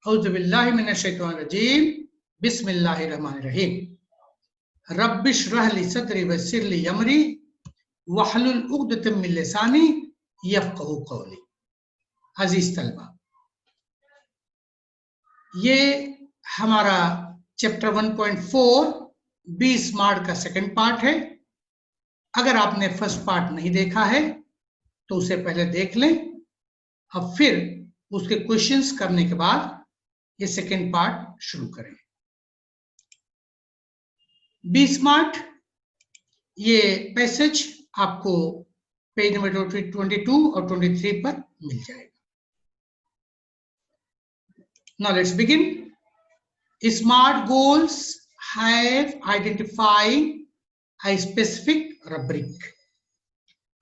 औज़ुबिल्लाहि मिनश्शैतानिर्रजीम बिस्मिल्लाहिर्रहमानिर्रहीम रब्बिश्रह ली सदरी वयस्सिर ली अमरी वहलुल उक़दतम मिन लिसानी यफ़क़हू क़ौली। अजीज तलबा, ये हमारा चैप्टर 1.4 बी स्मार्ट का सेकंड पार्ट है। अगर आपने फर्स्ट पार्ट नहीं देखा है तो उसे पहले देख लें, अब फिर उसके क्वेश्चंस करने के बाद ये सेकंड पार्ट शुरू करें। बी स्मार्ट ये पैसेज आपको पेज नंबर 22 और 23 पर मिल जाएगा। Now let's begin. Smart goals have identified a specific rubric.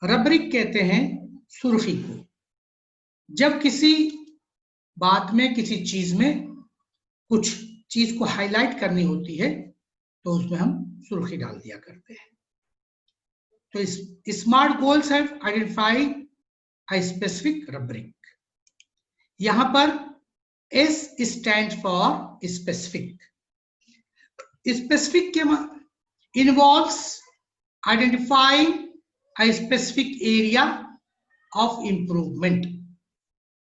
rubric कहते हैं सुर्खी को। जब किसी बात में, किसी चीज में कुछ चीज को हाईलाइट करनी होती है तो उसमें हम सुर्खी डाल दिया करते हैं। तो smart goals have identified a specific rubric. यहां पर S stands for specific. Specific involves identifying a specific area of improvement.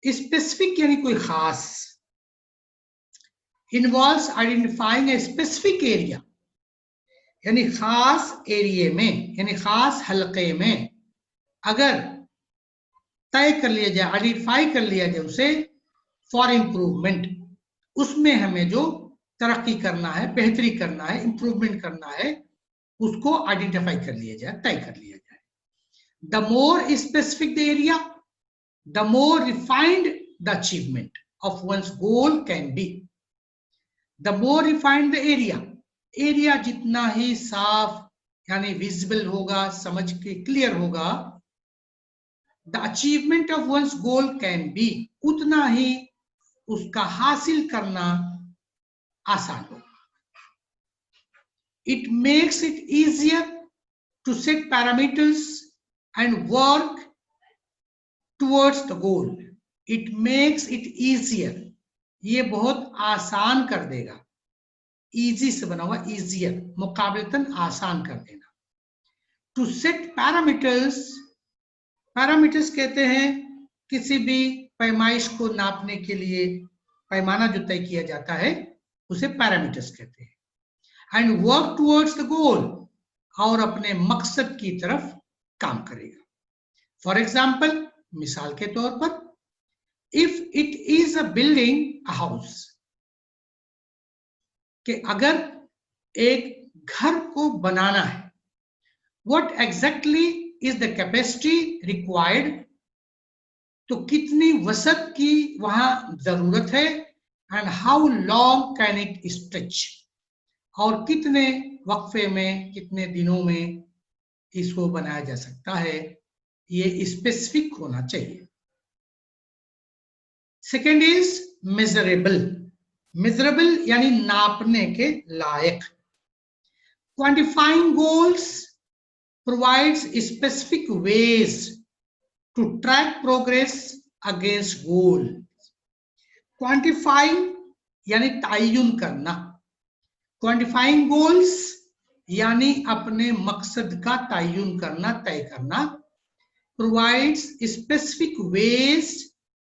Specific यानी कोई खास, involves identifying a specific area यानी खास एरिया में, यानी खास हलके में अगर तय कर लिया जाए, आइडेंटिफाई कर लिया जाए उसे फॉर इम्प्रूवमेंट, उसमें हमें जो तरक्की करना है, बेहतरी करना है, इम्प्रूवमेंट करना है, उसको आइडेंटिफाई कर लिया जाए, तय कर लिया जाए। The more specific the area, the more refined the achievement of one's goal can be. The more refined the area, area जितना ही साफ यानी विजिबल होगा, समझ के क्लियर होगा, the achievement of one's goal can be, उतना ही उसका हासिल करना आसान होगा। It makes it easier to set parameters and work towards the goal. It makes it easier, ये बहुत आसान कर देगा, इजी से बना हुआ इजियर, मुकाबलतन आसान कर देना। टू सेट पैरामीटर्स, पैरामीटर्स कहते हैं किसी भी पैमाइश को नापने के लिए पैमाना जो तय किया जाता है उसे पैरामीटर्स कहते हैं। एंड वर्क टुवर्ड्स द गोल, और अपने मकसद की तरफ काम करेगा। फॉर एग्जाम्पल, मिसाल के तौर पर, if it is a building a house, कि अगर एक घर को बनाना है, what exactly is the capacity required, तो कितनी वसत की वहां जरूरत है, and how long can it stretch, और कितने वक्फे में, कितने दिनों में इसको बनाया जा सकता है, ये स्पेसिफिक होना चाहिए। सेकेंड इज मेजरेबल, मेजरेबल यानी नापने के लायक। Quantifying goals provides specific ways to track progress against goal. Quantifying यानी तायुन करना, quantifying goals यानी अपने मकसद का तायुन करना, तय करना, provides specific ways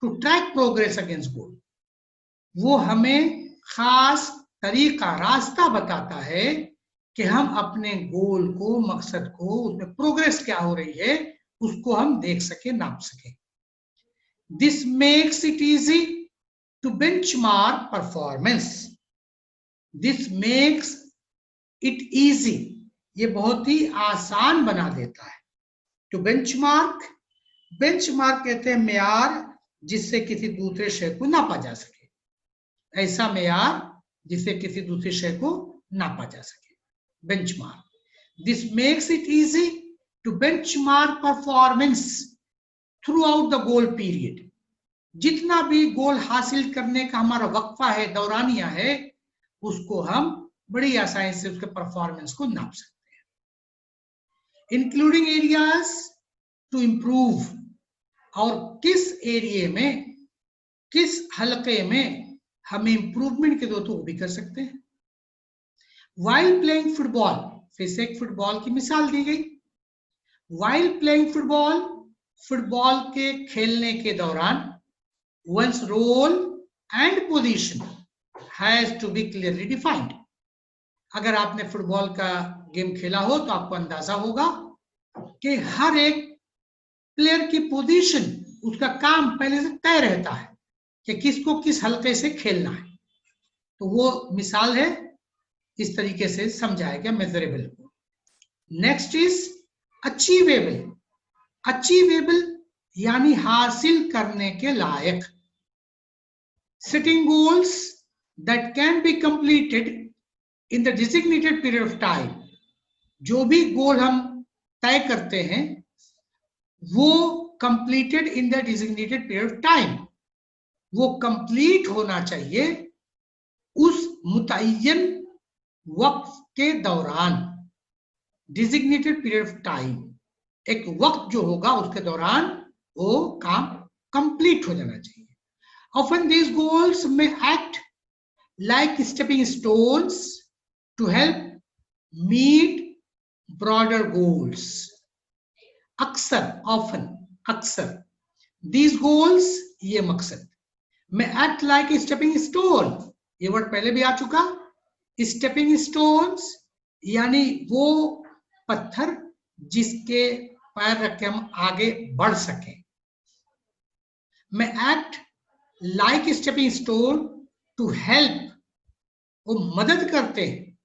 to track progress against goal. वो हमें खास तरीका, रास्ता बताता है कि हम अपने गोल को, मकसद को, उसमें प्रोग्रेस क्या हो रही है, उसको हम देख सके, नाप सके। This makes it easy to benchmark performance. This makes it easy, ये बहुत ही आसान बना देता है। टू बेंचमार्क, बेंचमार्क कहते हैं मेयार जिससे किसी दूसरे शय को नापा जा सके, ऐसा मेयार जिससे किसी दूसरे शय को नापा जा सके, benchmark. This makes it easy to benchmark performance throughout the goal period. जितना भी गोल हासिल करने का हमारा वक्फा है, दौरानिया है, उसको हम बड़ी आसानी से उसके परफॉर्मेंस को नाप सकते हैं। इंक्लूडिंग एरियाज टू इम्प्रूव, और किस एरिया में, किस हलके में हमें इंप्रूवमेंट की जरूरत, वो भी कर सकते हैं। वाइल प्लेइंग फुटबॉल, फिर से एक फुटबॉल की मिसाल दी गई। वाइल प्लेइंग फुटबॉल, फुटबॉल के खेलने के दौरान one's role and position has to be clearly defined. अगर आपने फुटबॉल का गेम खेला हो तो आपको अंदाजा होगा कि हर एक प्लेयर की पोजीशन, उसका काम पहले से तय रहता है कि किसको किस हलके से खेलना है। तो वो मिसाल है, इस तरीके से समझाया गया मेजरेबल को। Next is achievable. अचीवेबल यानी हासिल करने के लायक। Setting goals that can be completed in the designated period of time. जो भी गोल हम तय करते हैं वो completed in the designated period of time, वो complete होना चाहिए उस मुतय्यन वक्त के दौरान। designated period of time, एक वक्त जो होगा उसके दौरान वो काम complete हो जाना चाहिए। Often these goals may act like stepping stones to help meet broader goals. अक्सर, often, अक्सर these goals, ये मकसद, may act like a stepping stone, ये वर्ड पहले भी आ चुका। stepping stones यानी वो पत्थर जिसके पैर रख के हम आगे बढ़ सकें। may act like a stepping stone to help, वो मदद करते हैं।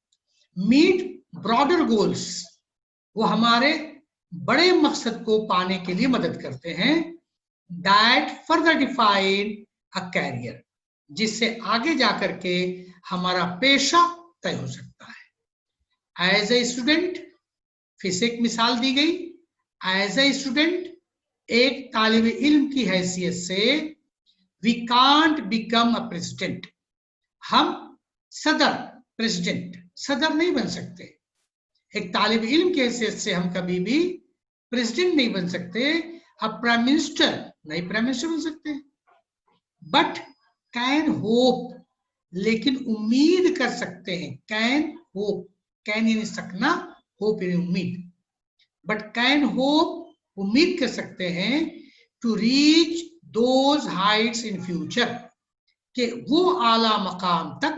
मीट ब्रॉडर गोल्स, वो हमारे बड़े मकसद को पाने के लिए मदद करते हैं। That further define a career, जिससे आगे जाकर के हमारा पेशा तय हो सकता है। एज ए स्टूडेंट, फिर से एक मिसाल दी गई। एज ए स्टूडेंट, एक तालिब इल्म की हैसियत से, we can't become a president, हम सदर, प्रेसिडेंट, सदर नहीं बन सकते। एक तालिब इल्म की हैसियत से हम कभी भी प्रेसिडेंट नहीं बन सकते, अब प्राइम मिनिस्टर नहीं प्राइम मिनिस्टर बन सकते। बट कैन होप, लेकिन उम्मीद कर सकते हैं। कैन होप, कैन यानी सकना, होप यानी उम्मीद। बट कैन होप, उम्मीद कर सकते हैं। To reach those heights in future, कि वो आला मकाम तक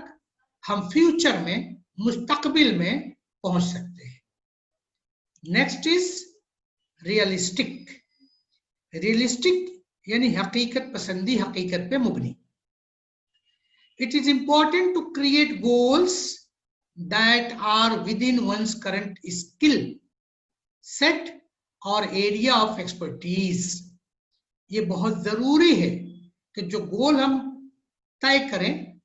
हम फ्यूचर में, मुस्तकबिल में पहुंच सकते हैं। Next is realistic. रियलिस्टिक यानी हकीकत पसंदी, हकीकत पे मुबनी। It is important to create goals that are within one's current skill set और एरिया ऑफ एक्सपर्टीज। ये बहुत जरूरी है कि जो गोल हम तय करें,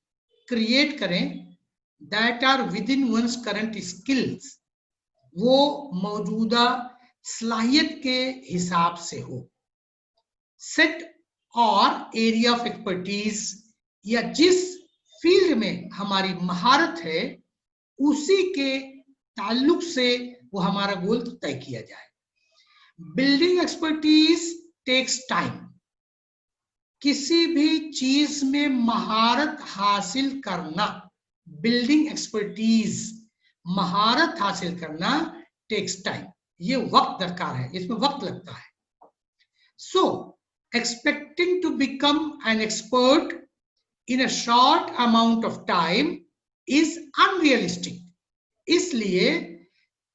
क्रिएट करें, that are within one's current skills, वो मौजूदा सलाहियत के हिसाब से हो। सेट और एरिया ऑफ एक्सपर्टीज, या जिस फील्ड में हमारी महारत है उसी के ताल्लुक से वो हमारा गोल तय किया जाए। Building expertise takes time. किसी भी चीज में महारत हासिल करना, बिल्डिंग एक्सपर्टीज, महारत हासिल करना टेक्स टाइम, ये वक्त दरकार है, इसमें वक्त लगता है। So expecting to become an expert in a short amount of time is unrealistic. इसलिए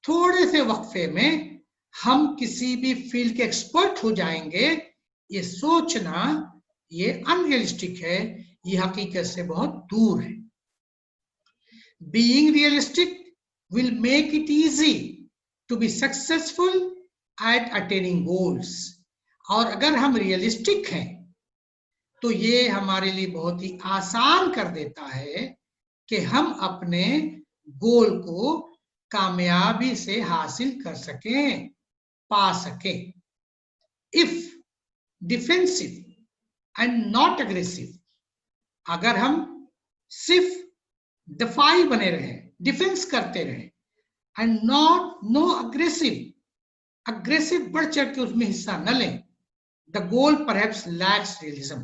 थोड़े से वक्फे में हम किसी भी फील्ड के एक्सपर्ट हो जाएंगे, ये सोचना ये अनरियलिस्टिक है, ये हकीकत से बहुत दूर है। Being realistic will make it easy to be successful at attaining goals. और अगर हम रियलिस्टिक हैं तो ये हमारे लिए बहुत ही आसान कर देता है कि हम अपने गोल को कामयाबी से हासिल कर सकें, पा सकें। If defensive and not aggressive, अगर हम सिर्फ दफाई बने रहे, डिफेंस करते रहे, and not know aggressive, aggressive बढ़ चढ़ के उसमें हिस्सा न लें। The goal perhaps lakhs realism,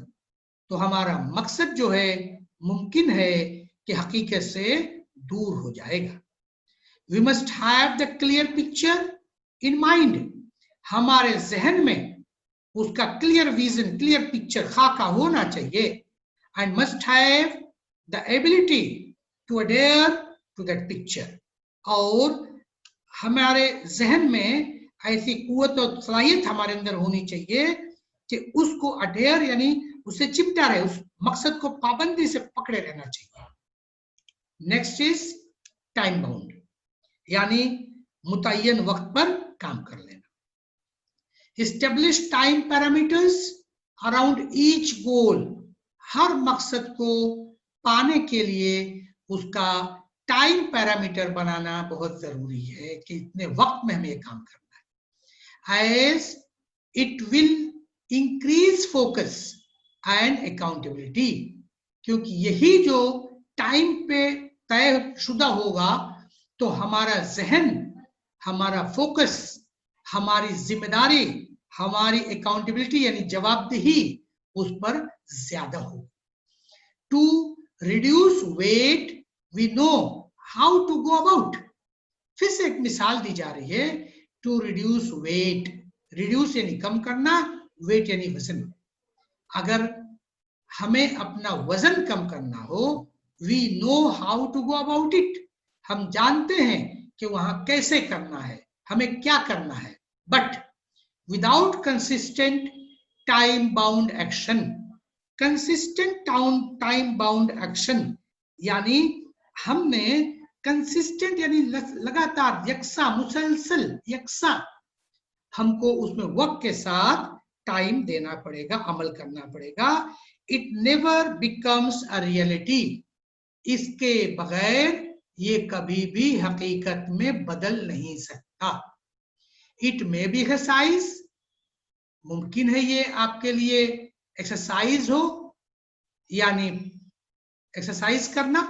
तो हमारा मकसद जो है मुमकिन है कि हकीकत से दूर हो जाएगा। We must have the clear picture in mind, हमारे जहन में उसका क्लियर विजन, क्लियर पिक्चर, खाका होना चाहिए। And must have the ability to adhere to that picture, और हमारे जहन में ऐसी कुव्वत और सलाहियत हमारे अंदर होनी चाहिए कि उसको अडेयर यानी उससे चिपटा रहे, उस मकसद को पाबंदी से पकड़े रहना चाहिए। नेक्स्ट इज टाइम बाउंड, यानी मुतय्यन वक्त पर काम कर लेना। Establish time parameters around each goal, हर मकसद को पाने के लिए उसका टाइम पैरामीटर बनाना बहुत जरूरी है कि इतने वक्त में हमें ये काम करना है। As it will increase focus and accountability, क्योंकि यही जो टाइम पे तय शुदा होगा तो हमारा जहन, हमारा फोकस, हमारी जिम्मेदारी, हमारी अकाउंटेबिलिटी यानी जवाबदेही उस पर ज्यादा हो। To reduce weight we know how to go about, फिर से एक मिसाल दी जा रही है। टू रिड्यूस वेट, रिड्यूस यानी कम करना, वेट यानी वजन। अगर हमें अपना वजन कम करना हो, we know how to go about it, हम जानते हैं कि वहां कैसे करना है, हमें क्या करना है। But without consistent time bound action, consistent time bound action यानी हमने कंसिस्टेंट यानी लगातार, यकसा, मुसलसल, यकसा, हमको उसमें वक्त के साथ टाइम देना पड़ेगा, अमल करना पड़ेगा। It never becomes a reality, इसके बगैर ये कभी भी हकीकत में बदल नहीं सकता। इट मे बी एक्सरसाइज, मुमकिन है ये आपके लिए एक्सरसाइज हो, यानी एक्सरसाइज करना।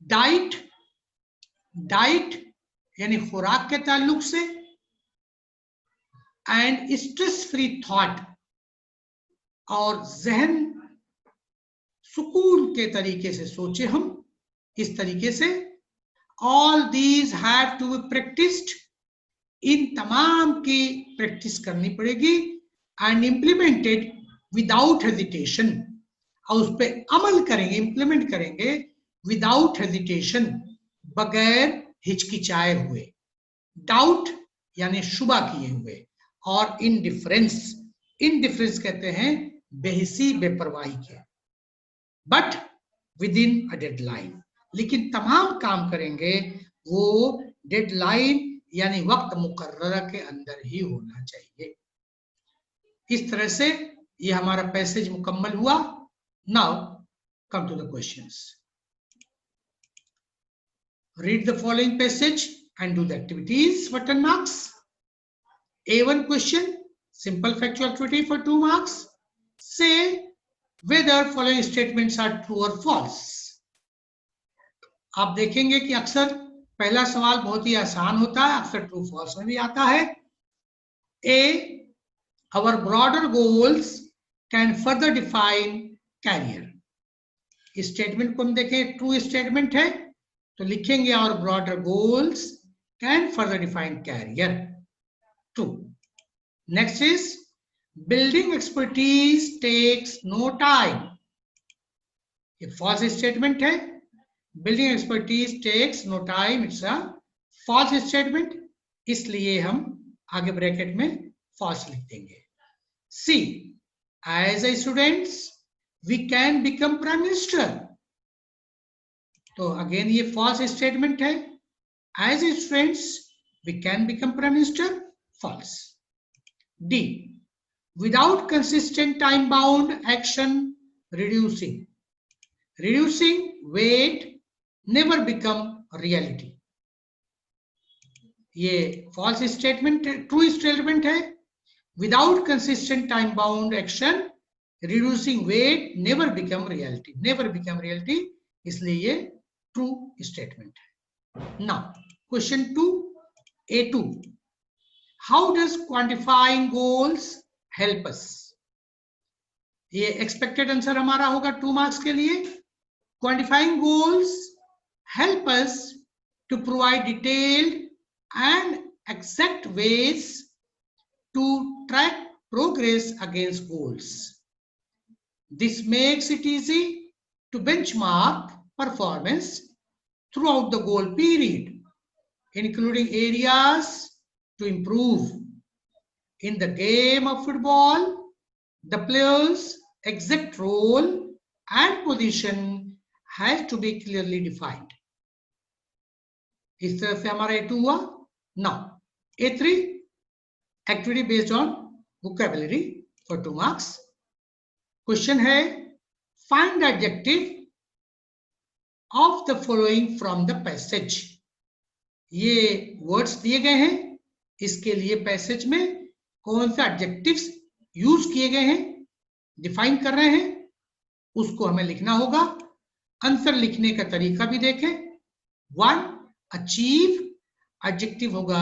डाइट, डाइट यानी खुराक के ताल्लुक से। एंड स्ट्रेस फ्री थॉट, और जहन सुकून के तरीके से सोचे हम, इस तरीके से। All these have to be practised, इन तमाम की प्रैक्टिस करनी पड़ेगी। एंड इम्प्लीमेंटेड विदाउट हेजिटेशन, और उस पर अमल करेंगे, इंप्लीमेंट करेंगे विदाउट हेजिटेशन, बगैर हिचकिचाए हुए। डाउट यानी शुबा किए हुए, और इनडिफरेंस, इनडिफरेंस कहते हैं बेहिसी, बेपरवाही के। But with in a deadline, लेकिन तमाम काम करेंगे वो डेडलाइन यानी वक्त मुकर्ररा के अंदर ही होना चाहिए। इस तरह से ये हमारा पैसेज मुकम्मल हुआ। Now come to the questions. Read the following passage and do the activities for 10 marks. A1 question, simple factual activity for 2 marks. Say whether following statements are true or false. आप देखेंगे कि अक्सर पहला सवाल बहुत ही आसान होता है, अक्सर ट्रू फॉल्स में भी आता है। A, our broader goals can further define career. इस स्टेटमेंट को हम देखें, ट्रू स्टेटमेंट है तो लिखेंगे our broader goals can further define career. True. Next is building expertise takes no time. ये false statement है. Building expertise takes no time. It's a false statement. इसलिए हम आगे ब्रैकेट में false लिख देंगे. C, as a students we can become prime minister. तो again ये false statement है. As students, we can become prime minister. False. D, without consistent time-bound action, reducing. Reducing weight never become reality. ये false statement है, true statement है. Without consistent time-bound action, reducing weight never become reality. Never become reality. इसलिए ये true statement है. Now, Question 2, A2. How does quantifying goals help us? ये expected answer हमारा होगा 2 marks के लिए. Quantifying goals help us to provide detailed and exact ways to track progress against goals. This makes it easy to benchmark performance throughout the goal period, including areas to improve. In the game of football, the player's exact role and position has to be clearly defined. इस तरह से हमारा A2 हुआ. Now, A3, activity based on vocabulary for 2 marks. Question है, find the adjective of the following from the passage. ये words दिए गए हैं, इसके लिए पैसेज में कौन से एडजेक्टिव्स यूज किए गए हैं, डिफाइन कर रहे हैं, उसको हमें लिखना होगा. आंसर लिखने का तरीका भी देखें. 1, अचीव, एडजेक्टिव होगा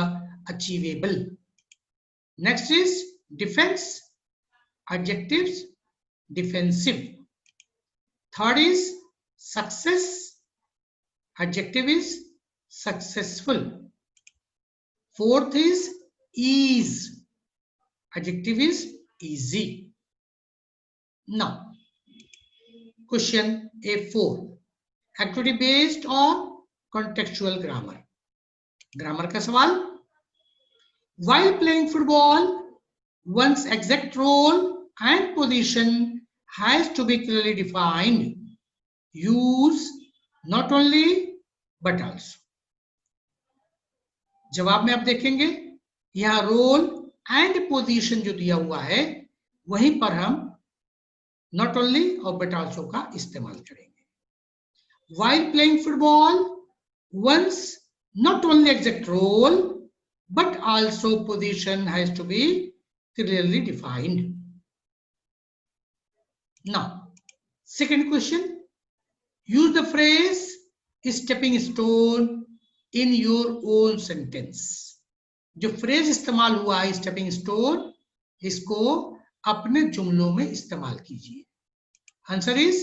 achievable. Next is defence, adjectives defensive. Third is success, adjective is successful. Fourth is ease, adjective is easy. Now, question A4, activity based on contextual grammar. Grammar का सवाल. While playing football, one's exact role and position has to be clearly defined. Use not only but also. जवाब में आप देखेंगे यहाँ role and position जो दिया हुआ है वहीं पर हम नॉट ओनली और बट आल्सो का इस्तेमाल करेंगे. While playing football, one's not only exact role but also position has to be clearly defined. Now, second question, use the phrase stepping stone in your own sentence. जो phrase इस्तेमाल हुआ है stepping stone, इसको अपने जुमलों में इस्तेमाल कीजिए. Answer is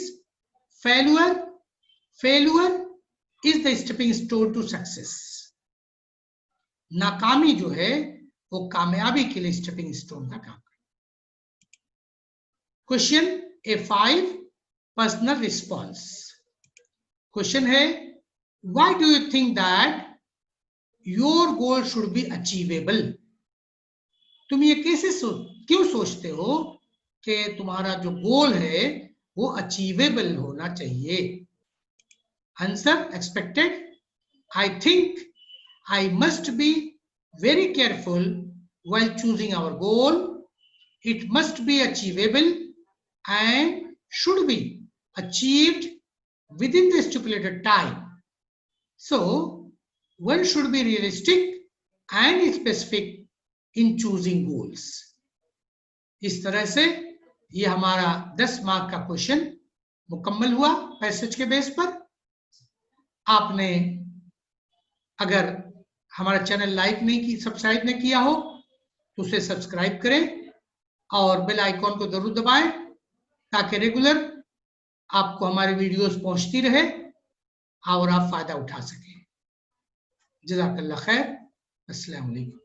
failure. Failure is the stepping stone to success. नाकामी जो है वो कामयाबी के लिए स्टेपिंग स्टोन का काम करता है. Question A5, personal response. Question है, why do you think that your goal should be achievable. तुम ये कैसे क्यों सोचते हो कि तुम्हारा जो गोल है वो अचीवेबल होना चाहिए. Answer expected. I think I must be very careful while choosing our goal. It must be achievable and should be achieved within the stipulated time. So one should be realistic and specific in choosing goals. इस तरह से ये हमारा 10 mark का question मुकम्मल हुआ passage के base पर. आपने अगर हमारा चैनल लाइक नहीं की, सब्सक्राइब नहीं किया हो तो उसे सब्सक्राइब करें और बेल आइकॉन को जरूर दबाएं ताकि रेगुलर आपको हमारी वीडियोस पहुंचती रहे और आप फायदा उठा सकें. जज़ाकल्लाह खैर. अस्सलाम वालेकुम.